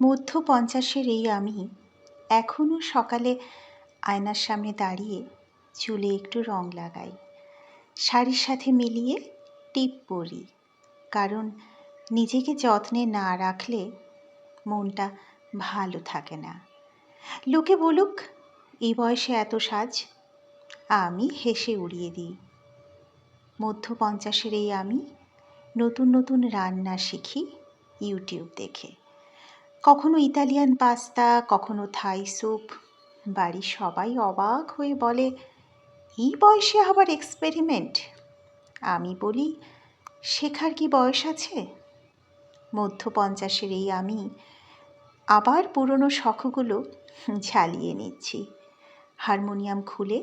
মধ্য পঞ্চাশের এই আমি এখনও সকালে আয়নার সামনে দাঁড়িয়ে চুলে একটু রং লাগাই, শাড়ির সাথে মিলিয়ে টিপ পরি। কারণ নিজেকে যত্নে না রাখলে মনটা ভালো থাকে না। লোকে বলুক এই বয়সে এত সাজ, আমি হেসে উড়িয়ে দিই। মধ্য পঞ্চাশের এই আমি নতুন নতুন রান্না শিখি ইউটিউব দেখে। কখনো ইতালিয়ান পাস্তা, কখনো থাই স্যুপ। বাড়ির সবাই অবাক হয়ে বলে, এই বয়সে আবার এক্সপেরিমেন্ট? আমি বলি, শেখার কি বয়স আছে? মধ্য পঞ্চাশের এই আমি আবার পুরনো শখগুলো ঝালিয়ে নিচ্ছি। হারমোনিয়াম খুলে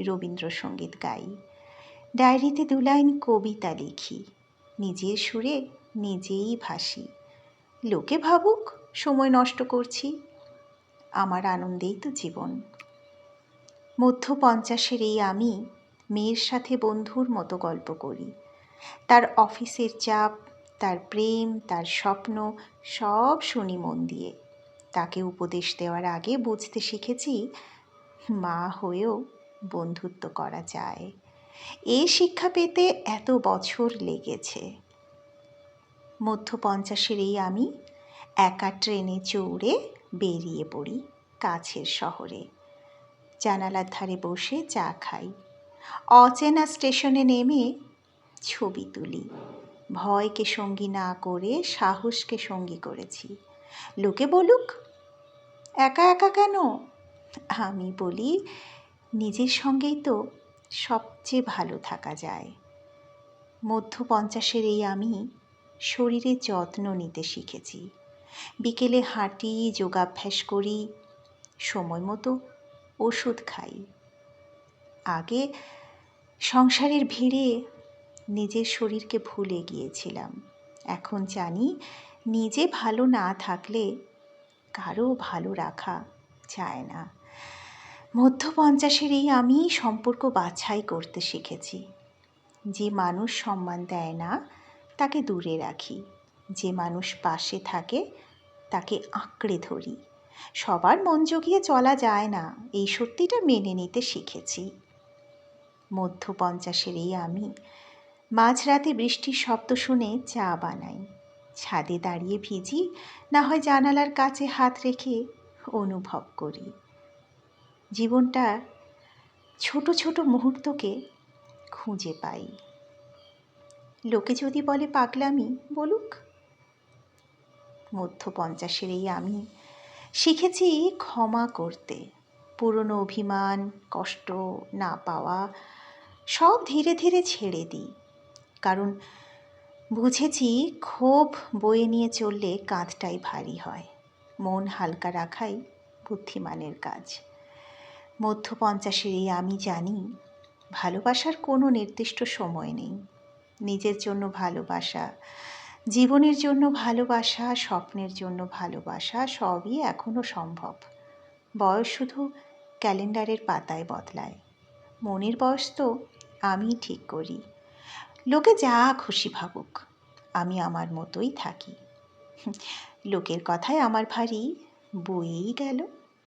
রবীন্দ্রসঙ্গীত গাই, ডায়েরিতে 2 লাইন কবিতা লিখি, নিজের সুরে নিজেই ভাসি। লোকে ভাবুক সময় নষ্ট করছি, আমার আনন্দেই তো জীবন। মধ্য পঞ্চাশের এই আমি মেয়ের সাথে বন্ধুর মতো গল্প করি। তার অফিসের চাপ, তার প্রেম, তার স্বপ্ন সব শুনি মন দিয়ে। তাকে উপদেশ দেওয়ার আগে বুঝতে শিখেছি মা হয়েও বন্ধুত্ব করা যায়। এই শিক্ষা পেতে এত বছর লেগেছে। মধ্য পঞ্চাশের এই আমি একা ট্রেনে চড়ে বেরিয়ে পড়ি কাছের শহরে। জানালার ধারে বসে চা খাই, অচেনা স্টেশনে নেমে ছবি তুলি। ভয়কে সঙ্গী না করে সাহসকে সঙ্গী করেছি। লোকে বলুক একা একা কেন? আমি বলি, নিজের সঙ্গেই তো সবচেয়ে ভালো থাকা যায়। মধ্য পঞ্চাশের এই আমি শরীরের যত্ন নিতে শিখেছি। বিকেলে হাঁটি, যোগাভ্যাস করি, সময় মতো ওষুধ খাই। আগে সংসারের ভিড়ে নিজের শরীরকে ভুলে গিয়েছিলাম। এখন জানি নিজে ভালো না থাকলে কারো ভালো রাখা যায় না। মধ্য পঞ্চাশের এই আমি সম্পর্ক বাছাই করতে শিখেছি। যে মানুষ সম্মান দেয় না তাকে দূরে রাখি, যে মানুষ পাশে থাকে তাকে আঁকড়ে ধরি। সবার মন জুগিয়ে চলা যায় না, এই সত্যিটা মেনে নিতে শিখেছি। মধ্য পঞ্চাশের এই আমি মাঝরাতে বৃষ্টির শব্দ শুনে চা বানাই, ছাদে দাঁড়িয়ে ভিজি, না হয় জানালার কাছে হাত রেখে অনুভব করি। জীবনটা ছোট ছোট মুহূর্তকে খুঁজে পাই। লোকে যদি বলে পাগলামি, বলুক। মধ্য পঞ্চাশের এই আমি শিখেছি ক্ষমা করতে। পুরনো অভিমান, কষ্ট না পাওয়া সব ধীরে ধীরে ছেড়ে দিই। কারণ বুঝেছি ক্ষোভ বয়ে নিয়ে চললে কাঁধটাই ভারী হয়। মন হালকা রাখাই বুদ্ধিমানের কাজ। মধ্য পঞ্চাশের এই আমি জানি ভালোবাসার কোনো নির্দিষ্ট সময় নেই। নিজের জন্য ভালোবাসা, জীবনের জন্য ভালোবাসা, স্বপ্নের জন্য ভালোবাসা সবই এখনো সম্ভব। বয়স শুধু ক্যালেন্ডারের পাতায় বদলায়। মনের বয়স তো আমি ঠিক করি। লোকে যা খুশি ভাবুক, আমি আমার মতোই থাকি। লোকের কথায় আমার ভারী বয়েই গেল।